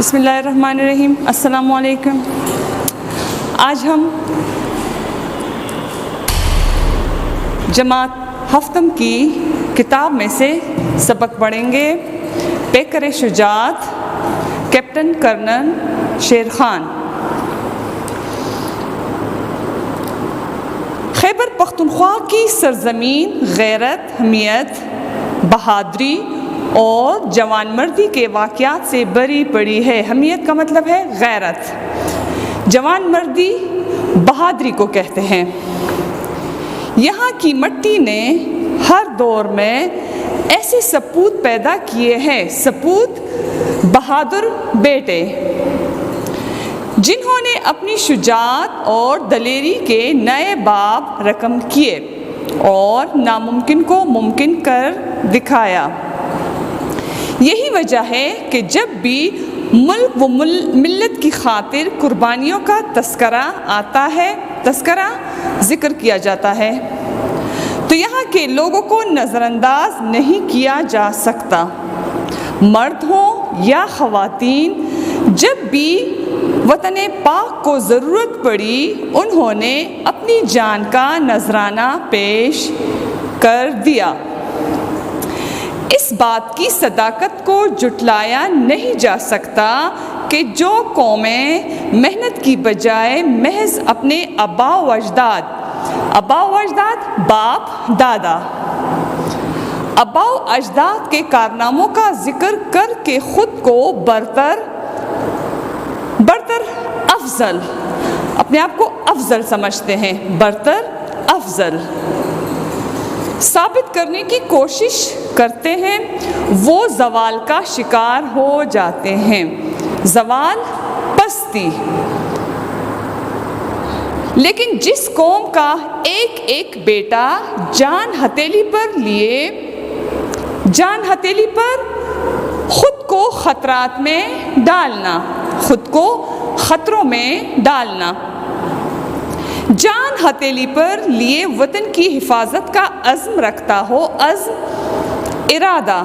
بسم اللہ الرحمن الرحیم۔ السلام علیکم۔ آج ہم جماعت ہفتم کی کتاب میں سے سبق پڑھیں گے پیکر شجاعت کیپٹن کرنل شیر خان۔ خیبر پختونخوا کی سرزمین غیرت، حمیت، بہادری اور جوان مردی کے واقعات سے بھری پڑی ہے۔ حمیت کا مطلب ہے غیرت، جوان مردی بہادری کو کہتے ہیں۔ یہاں کی مٹی نے ہر دور میں ایسے سپوت پیدا کیے ہیں، سپوت بہادر بیٹے، جنہوں نے اپنی شجاعت اور دلیری کے نئے باب رقم کیے اور ناممکن کو ممکن کر دکھایا۔ یہی وجہ ہے کہ جب بھی ملک و ملت کی خاطر قربانیوں کا تذکرہ آتا ہے، ذکر کیا جاتا ہے، تو یہاں کے لوگوں کو نظر انداز نہیں کیا جا سکتا۔ مرد ہوں یا خواتین، جب بھی وطن پاک کو ضرورت پڑی، انہوں نے اپنی جان کا نذرانہ پیش کر دیا۔ اس بات کی صداقت کو جھٹلایا نہیں جا سکتا کہ جو قومیں محنت کی بجائے محض اپنے آباء و اجداد باپ دادا، آباء و اجداد کے کارناموں کا ذکر کر کے خود کو برتر افضل، اپنے آپ کو افضل سمجھتے ہیں، برتر افضل ثابت کرنے کی کوشش کرتے ہیں، وہ زوال کا شکار ہو جاتے ہیں۔ زوال، پستی۔ لیکن جس قوم کا ایک ایک بیٹا جان ہتھیلی پر خود کو خطرات میں ڈالنا، خود کو خطروں میں ڈالنا، جان ہتھیلی پر لیے وطن کی حفاظت کا عزم رکھتا ہو، عزم، ارادہ،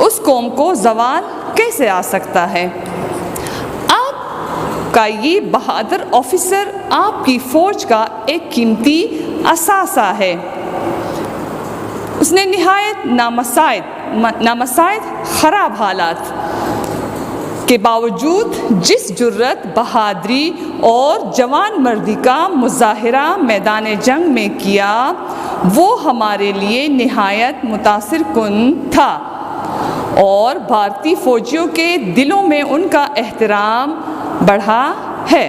اس قوم کو زوال کیسے آ سکتا ہے؟ آپ کا یہ بہادر آفیسر آپ کی فوج کا ایک قیمتی اثاثہ ہے۔ اس نے نہایت نامساعد خراب حالات کے باوجود جس جرت، بہادری اور جوان مردی کا مظاہرہ میدان جنگ میں کیا، وہ ہمارے لیے نہایت متاثر کن تھا اور بھارتی فوجیوں کے دلوں میں ان کا احترام بڑھا ہے۔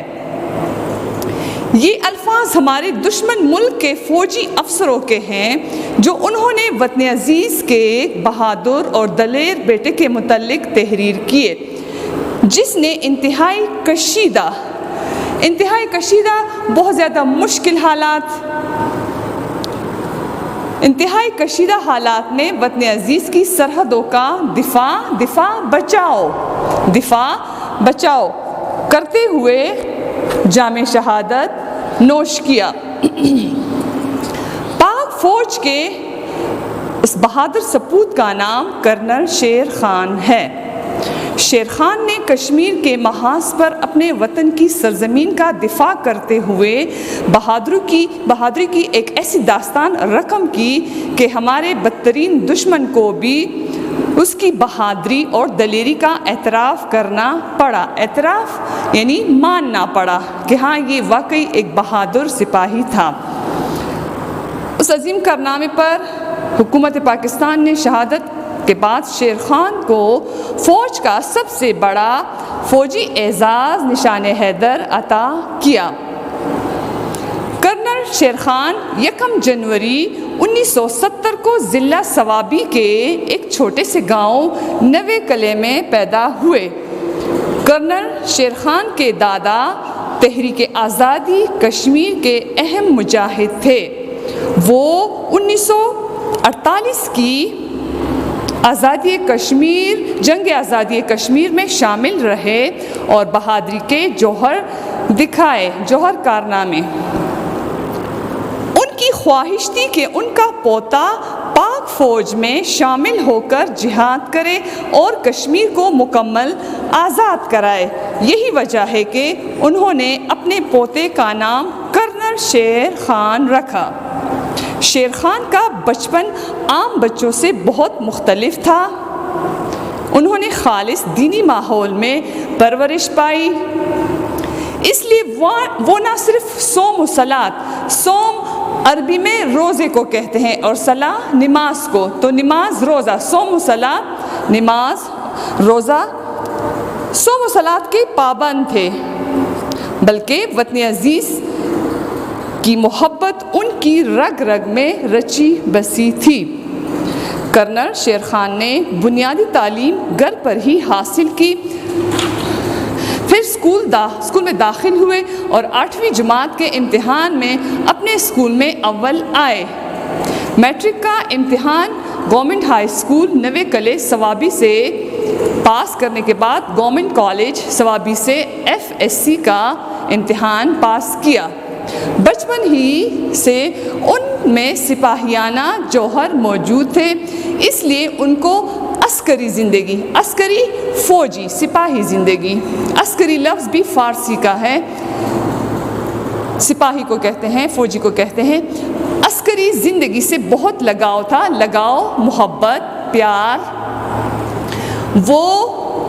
یہ الفاظ ہمارے دشمن ملک کے فوجی افسروں کے ہیں، جو انہوں نے وطن عزیز کے ایک بہادر اور دلیر بیٹے کے متعلق تحریر کیے، جس نے انتہائی کشیدہ بہت زیادہ مشکل حالات میں وطن عزیز کی سرحدوں کا دفاع بچاؤ کرتے ہوئے جام شہادت نوش کیا۔ پاک فوج کے اس بہادر سپوت کا نام کرنل شیر خان ہے۔ شیر خان نے کشمیر کے محاذ پر اپنے وطن کی سرزمین کا دفاع کرتے ہوئے بہادری کی ایک ایسی داستان رقم کی کہ ہمارے بدترین دشمن کو بھی اس کی بہادری اور دلیری کا اعتراف کرنا پڑا۔ اعتراف یعنی ماننا پڑا کہ ہاں، یہ واقعی ایک بہادر سپاہی تھا۔ اس عظیم کارنامے پر حکومت پاکستان نے شہادت کے بعد شیر خان کو فوج کا سب سے بڑا فوجی اعزاز نشان حیدر عطا کیا۔ کرنل شیر خان 1 جنوری 1970 کو ضلع صوابی کے ایک چھوٹے سے گاؤں نوے کلے میں پیدا ہوئے۔ کرنل شیر خان کے دادا تحریک آزادی کشمیر کے اہم مجاہد تھے۔ وہ 1948 کی جنگ آزادی کشمیر میں شامل رہے اور بہادری کے جوہر کارنامے۔ ان کی خواہش تھی کہ ان کا پوتا پاک فوج میں شامل ہو کر جہاد کرے اور کشمیر کو مکمل آزاد کرائے۔ یہی وجہ ہے کہ انہوں نے اپنے پوتے کا نام کرنل شیر خان رکھا۔ شیر خان کا بچپن عام بچوں سے بہت مختلف تھا۔ انہوں نے خالص دینی ماحول میں پرورش پائی، اس لیے وہ نہ صرف صوم و صلات، صوم عربی میں روزے کو کہتے ہیں اور صلاح نماز کو، تو نماز روزہ، صوم و صلاۃ، نماز روزہ، صوم و صلات کے پابند تھے، بلکہ وطن عزیز کی محبت ان کی رگ رگ میں رچی بسی تھی۔ کرنل شیر خان نے بنیادی تعلیم گھر پر ہی حاصل کی، پھر اسکول میں داخل ہوئے اور 8ویں جماعت کے امتحان میں اپنے اسکول میں اول آئے۔ میٹرک کا امتحان گورنمنٹ ہائی اسکول نوے کلے سوابی سے پاس کرنے کے بعد گورنمنٹ کالج سوابی سے FSC کا امتحان پاس کیا۔ بچپن ہی سے ان میں سپاہیانہ جوہر موجود تھے، اس لیے ان کو عسکری زندگی، عسکری فوجی سپاہی زندگی، عسکری لفظ بھی فارسی کا ہے، سپاہی کو کہتے ہیں، فوجی کو کہتے ہیں، عسکری زندگی سے بہت لگاؤ تھا، لگاؤ، محبت، پیار۔ وہ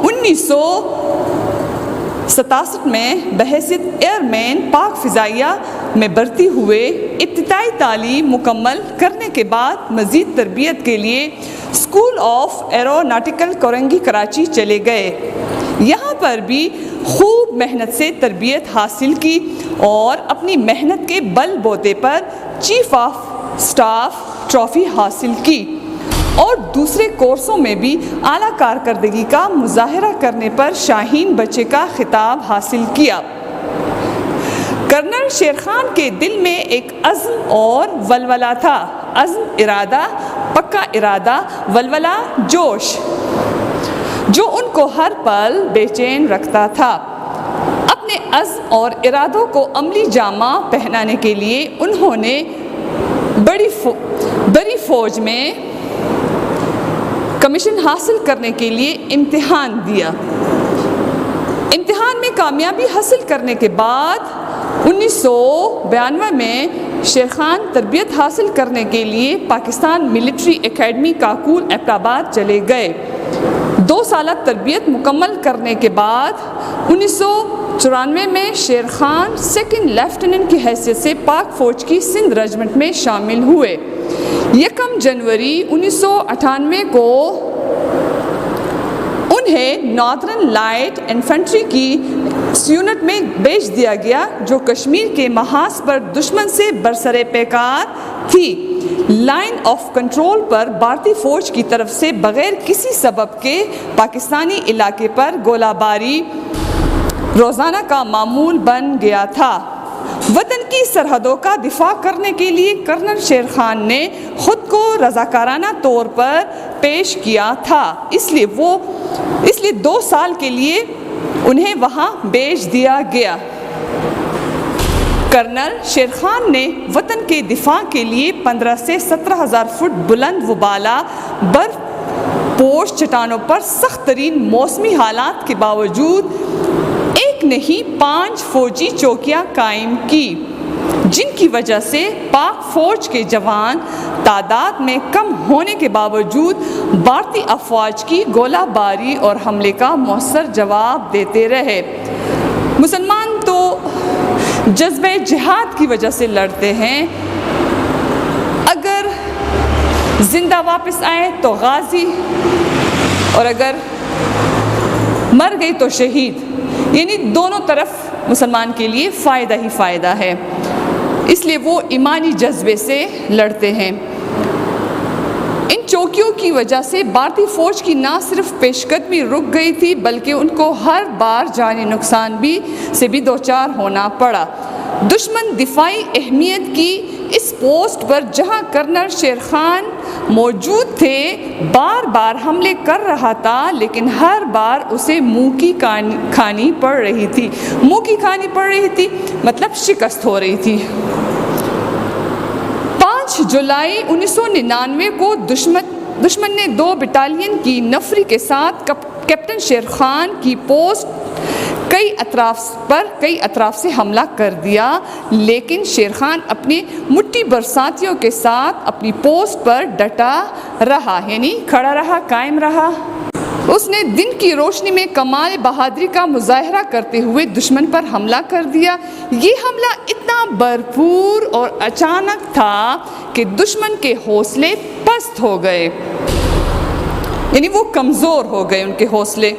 1967 میں بحیثیت ایئر مین پاک فضائیہ میں بھرتی ہوئے۔ ابتدائی تعلیم مکمل کرنے کے بعد مزید تربیت کے لیے school of aeronautical Korangi Karachi چلے گئے۔ یہاں پر بھی خوب محنت سے تربیت حاصل کی اور اپنی محنت کے بل بوتے پر چیف آف سٹاف ٹرافی حاصل کی اور دوسرے کورسوں میں بھی اعلیٰ کارکردگی کا مظاہرہ کرنے پر شاہین بچے کا خطاب حاصل کیا۔ کرنل شیر خان کے دل میں ایک عزم اور ولولہ تھا، عزم، ارادہ، پکا ارادہ، ولولہ، جوش، جو ان کو ہر پل بے چین رکھتا تھا۔ اپنے عزم اور ارادوں کو عملی جامہ پہنانے کے لیے انہوں نے بڑی فوج میں کمیشن حاصل کرنے کے لیے امتحان دیا۔ امتحان میں کامیابی حاصل کرنے کے بعد 1992 میں شیر خان تربیت حاصل کرنے کے لیے Pakistan military academy Kakul Abbottabad چلے گئے۔ 2 سالہ تربیت مکمل کرنے کے بعد 1994 میں شیر خان 2nd لیفٹیننٹ کی حیثیت سے پاک فوج کی سندھ ریجمنٹ میں شامل ہوئے۔ 1 جنوری 1998 کو انہیں ناردرن لائٹ انفنٹری کی یونٹ میں بھیج دیا گیا، جو کشمیر کے محاذ پر دشمن سے برسر پیکار تھی۔ لائن آف کنٹرول پر بھارتی فوج کی طرف سے بغیر کسی سبب کے پاکستانی علاقے پر گولہ باری روزانہ کا معمول بن گیا تھا۔ وطن کی سرحدوں کا دفاع کرنے کے لیے کرنل شیر خان نے خود کو رضاکارانہ طور پر پیش کیا تھا، اس لیے 2 سال کے لیے انہیں وہاں بھیج دیا گیا۔ کرنل شیر خان نے وطن کے دفاع کے لیے 15 سے 17,000 فٹ بلند و بالا برف پوش چٹانوں پر سخت ترین موسمی حالات کے باوجود ایک نہیں 5 فوجی چوکیاں قائم کی، جن کی وجہ سے پاک فوج کے جوان تعداد میں کم ہونے کے باوجود بھارتی افواج کی گولہ باری اور حملے کا مؤثر جواب دیتے رہے۔ مسلمان تو جذبہ جہاد کی وجہ سے لڑتے ہیں، اگر زندہ واپس آئے تو غازی اور اگر مر گئی تو شہید، یعنی دونوں طرف مسلمان کے لیے فائدہ ہی فائدہ ہے، اس لیے وہ ایمانی جذبے سے لڑتے ہیں۔ ان چوکیوں کی وجہ سے بھارتی فوج کی نہ صرف پیش قدمی رک گئی تھی، بلکہ ان کو ہر بار جانی نقصان سے بھی دوچار ہونا پڑا۔ دشمن دفاعی اہمیت کی اس پوسٹ پر جہاں کرنل شیر خان موجود تھے بار بار حملے کر رہا تھا، لیکن ہر بار اسے منہ کی کھانی پڑ رہی تھی، مطلب شکست ہو رہی تھی۔ 5 جولائی 1999 کو دشمن نے 2 بٹالین کی نفری کے ساتھ کیپٹن شیر خان کی پوسٹ کئی اطراف سے حملہ کر دیا، لیکن شیر خان اپنے مٹھی بھر ساتھیوں کے ساتھ اپنی پوسٹ پر ڈٹا رہا، یعنی کھڑا رہا، قائم رہا۔ اس نے دن کی روشنی میں کمال بہادری کا مظاہرہ کرتے ہوئے دشمن پر حملہ کر دیا۔ یہ حملہ اتنا بھرپور اور اچانک تھا کہ دشمن کے حوصلے پست ہو گئے، یعنی وہ کمزور ہو گئے ان کے حوصلے۔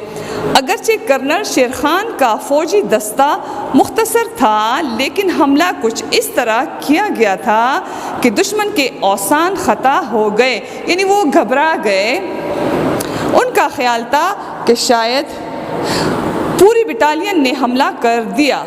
اگرچہ کرنل شیر خان کا فوجی دستہ مختصر تھا، لیکن حملہ کچھ اس طرح کیا گیا تھا کہ دشمن کے اوسان خطا ہو گئے، یعنی وہ گھبرا گئے۔ ان کا خیال تھا کہ شاید پوری بٹالین نے حملہ کر دیا۔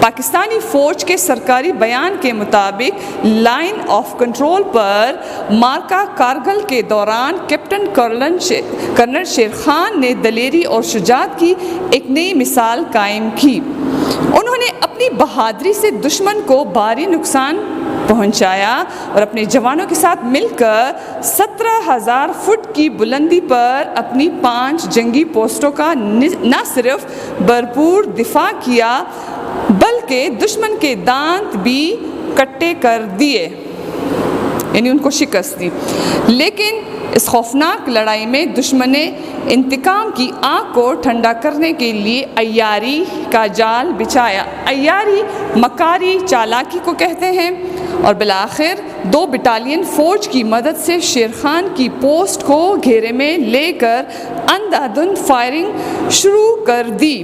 پاکستانی فوج کے سرکاری بیان کے مطابق لائن آف کنٹرول پر مارکا کارگل کے دوران کیپٹن کرنل شیر خان نے دلیری اور شجاعت کی ایک نئی مثال قائم کی۔ انہوں نے اپنی بہادری سے دشمن کو بھاری نقصان پہنچایا اور اپنے جوانوں کے ساتھ مل کر 17,000 فٹ کی بلندی پر اپنی 5 جنگی پوسٹوں کا نہ صرف بھرپور دفاع کیا بلکہ دشمن کے دانت بھی کٹے کر دیے، یعنی ان کو شکست دی۔ لیکن اس خوفناک لڑائی میں دشمن نے انتقام کی آگ کو ٹھنڈا کرنے کے لیے عیاری کا جال بچھایا۔ عیاری مکاری چالاکی کو کہتے ہیں، اور بالآخر 2 بٹالین فوج کی مدد سے شیر خان کی پوسٹ کو گھیرے میں لے کر اندھا دھند فائرنگ شروع کر دی۔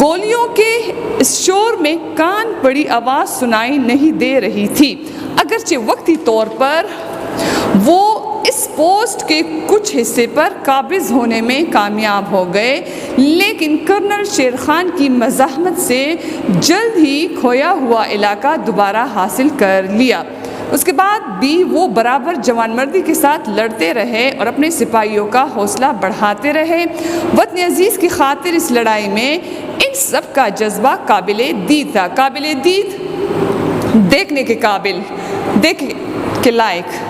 گولیوں کے اس شور میں کان پڑی آواز سنائی نہیں دے رہی تھی۔ اگرچہ وقتی طور پر وہ اس پوسٹ کے کچھ حصے پر قابض ہونے میں کامیاب ہو گئے، لیکن کرنل شیر خان کی مزاحمت سے جلد ہی کھویا ہوا علاقہ دوبارہ حاصل کر لیا۔ اس کے بعد بھی وہ برابر جوان مردی کے ساتھ لڑتے رہے اور اپنے سپاہیوں کا حوصلہ بڑھاتے رہے۔ وطن عزیز کی خاطر اس لڑائی میں ان سب کا جذبہ قابل دید تھا۔ قابل دید، دیکھنے کے قابل، دیکھنے کے لائق۔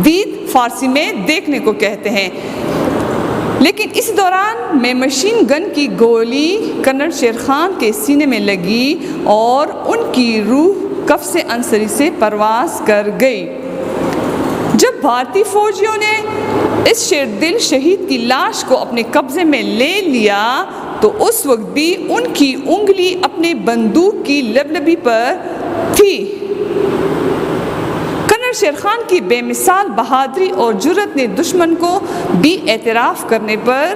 دید فارسی میں دیکھنے کو کہتے ہیں۔ لیکن اس دوران میں مشین گن کی گولی کرنل شیر خان کے سینے میں لگی اور ان کی روح قفس انصری سے پرواز کر گئی۔ جب بھارتی فوجیوں نے اس شیر دل شہید کی لاش کو اپنے قبضے میں لے لیا تو اس وقت بھی ان کی انگلی اپنے بندوق کی لبلبی پر تھی۔ کرنل شیر خان کی بے مثال بہادری اور جرأت نے دشمن کو بھی اعتراف کرنے پر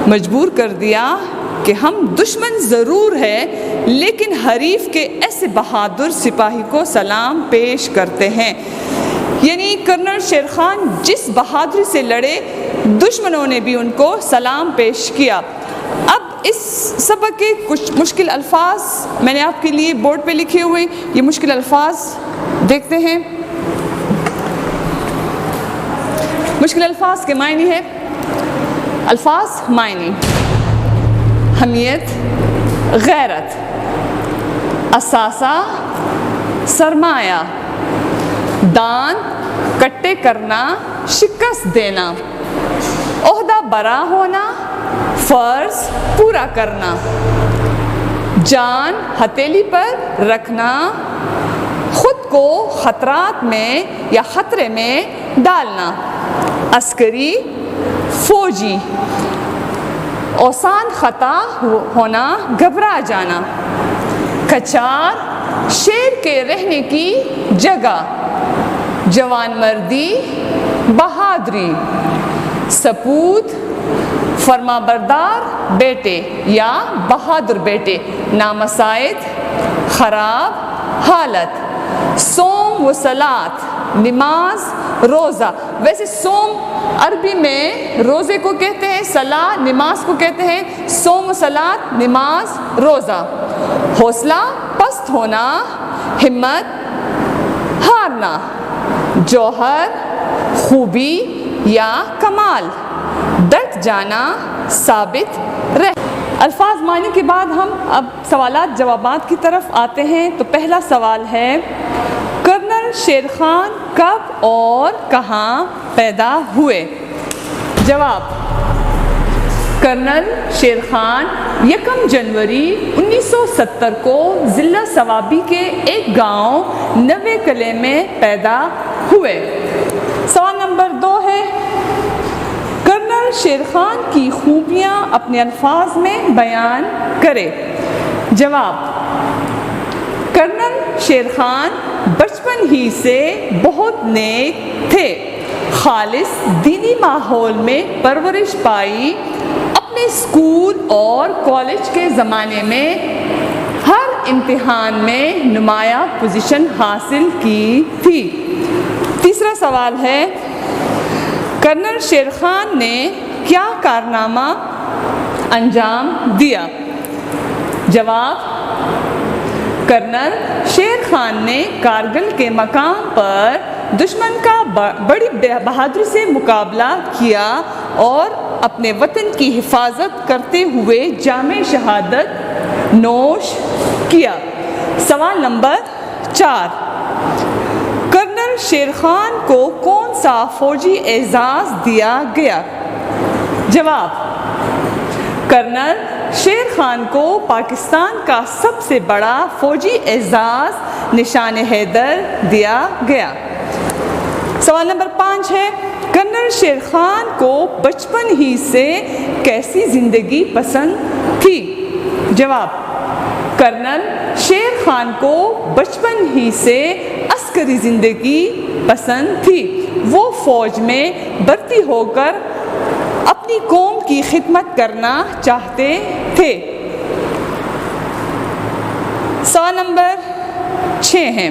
مجبور کر دیا کہ ہم دشمن ضرور ہے، لیکن حریف کے ایسے بہادر سپاہی کو سلام پیش کرتے ہیں۔ یعنی کرنل شیر خان جس بہادری سے لڑے، دشمنوں نے بھی ان کو سلام پیش کیا۔ اب اس سبق کے کچھ مشکل الفاظ میں نے آپ کے لیے بورڈ پہ لکھے ہوئے، یہ مشکل الفاظ دیکھتے ہیں۔ مشکل الفاظ کے معنی ہے، الفاظ معنی: حمیت، غیرت، اثاثہ، سرمایہ، دان، کٹے کرنا، شکست دینا، عہدہ برا ہونا، فرض پورا کرنا، جان ہتھیلی پر رکھنا، خود کو خطرات میں یا خطرے میں ڈالنا، عسکری، فوجی، اوسان خطا ہونا، گھبرا جانا، کچار، شیر کے رہنے کی جگہ، جوان مردی، بہادری، سپوت، فرما بردار بیٹے یا بہادر بیٹے، نامساعد، خراب حالت، صوم و صلات، نماز، روزہ۔ ویسے صوم عربی میں روزے کو کہتے ہیں، صلاح نماز کو کہتے ہیں، صوم و صلات نماز روزہ۔ حوصلہ پست ہونا، ہمت ہارنا، جوہر خوبی یا کمال، ڈٹ جانا، ثابت رہ۔ الفاظ معنی کے بعد ہم اب سوالات جوابات کی طرف آتے ہیں۔ تو پہلا سوال ہے، کرنل کرنل شیر خان کب اور کہاں پیدا ہوئے؟ جواب: کرنل شیر خان 1 جنوری 1970 کو ضلع صوابی کے ایک گاؤں نوے قلعے میں پیدا ہوئے۔ سوال نمبر 2 ہے، کرنل شیر خان کی خوبیاں اپنے الفاظ میں بیان کرے۔ جواب: کرنل شیر خان بچپن ہی سے بہت نیک تھے، خالص دینی ماحول میں پرورش پائی، اپنے اسکول اور کالج کے زمانے میں ہر امتحان میں نمایاں پوزیشن حاصل کی تھی۔ تیسرا سوال ہے، کرنل شیر خان نے کیا کارنامہ انجام دیا؟ جواب: کرنل شیر خان نے کارگل کے مقام پر دشمن کا بڑی بہادری سے مقابلہ کیا اور اپنے وطن کی حفاظت کرتے ہوئے جام شہادت نوش کیا۔ سوال نمبر 4، کرنل شیر خان کو کون سا فوجی اعزاز دیا گیا؟ جواب: کرنل شیر خان کو پاکستان کا سب سے بڑا فوجی اعزاز نشان حیدر دیا گیا۔ سوال نمبر 5 ہے، کرنل شیر خان کو بچپن ہی سے کیسی زندگی پسند تھی؟ جواب: کرنل شیر خان کو بچپن ہی سے عسکری زندگی پسند تھی، وہ فوج میں بھرتی ہو کر اپنی قوم کی خدمت کرنا چاہتے تھے۔ سوال نمبر 6 ہے،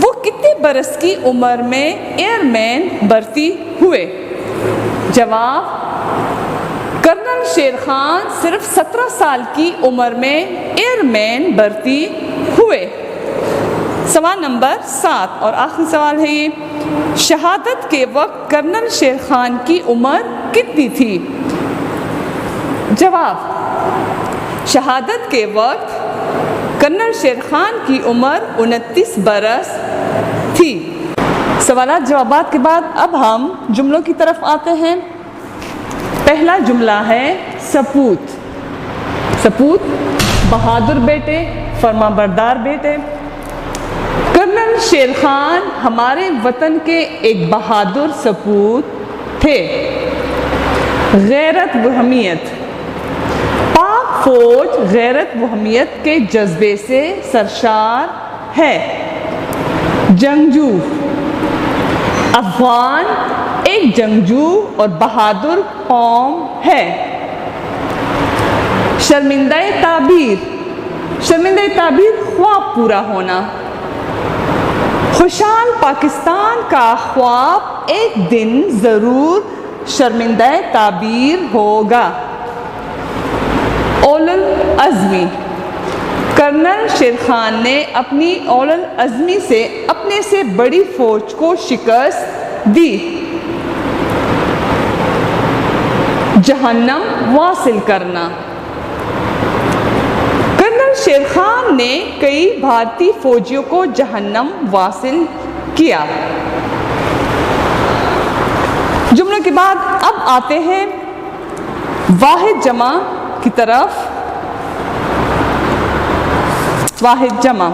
وہ کتنے برس کی عمر میں ایئر مین بھرتی ہوئے؟ جواب: کرنل شیر خان صرف 17 سال کی عمر میں ایئر مین بھرتی ہوئے۔ سوال نمبر 7 اور آخری سوال ہے یہ، شہادت کے وقت کرنل شیر خان کی عمر کتنی تھی؟ جواب: شہادت کے وقت کرنل شیر خان کی عمر 29 برس تھی۔ سوالات جوابات کے بعد اب ہم جملوں کی طرف آتے ہیں۔ پہلا جملہ ہے سپوت۔ سپوت بہادر بیٹے، فرما بردار بیٹے۔ کرنل شیر خان ہمارے وطن کے ایک بہادر سپوت تھے۔ غیرت و حمیت، پاک فوج غیرت و حمیت کے جذبے سے سرشار ہے۔ جنگجو، افغان ایک جنگجو اور بہادر قوم ہے۔ شرمندہ تعبیر، شرمندہ تعبیر خواب پورا ہونا۔ خوشحال پاکستان کا خواب ایک دن ضرور شرمندہ تعبیر ہوگا۔ اول العزمی، کرنل شیر خان نے اپنی اول العزمی سے اپنے سے بڑی فوج کو شکست دی۔ جہنم واصل کرنا، کرنل شیر خان نے کئی بھارتی فوجیوں کو جہنم واصل کیا۔ جملوں کے بعد اب آتے ہیں واحد جمع کی طرف۔ واحد جمع،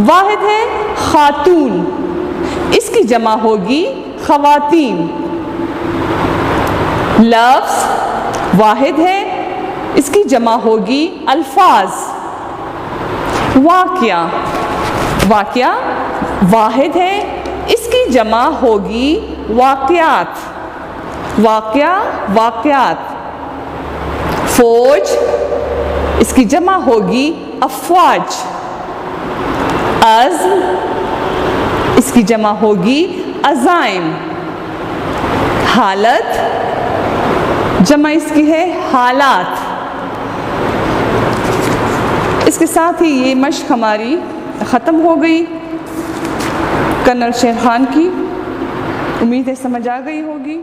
واحد ہے خاتون، اس کی جمع ہوگی خواتین۔ لفظ واحد ہے، اس کی جمع ہوگی الفاظ۔ واقعہ، واقعہ واحد ہے، اس کی جمع ہوگی واقعات۔ واقعہ واقعات۔ فوج، اس کی جمع ہوگی افواج۔ عزم، اس کی جمع ہوگی عزائم۔ حالت، جمع اس کی ہے حالات۔ اس کے ساتھ ہی یہ مشق ہماری ختم ہو گئی کرنل شیر خان کی۔ امید ہے سمجھ آ گئی ہوگی۔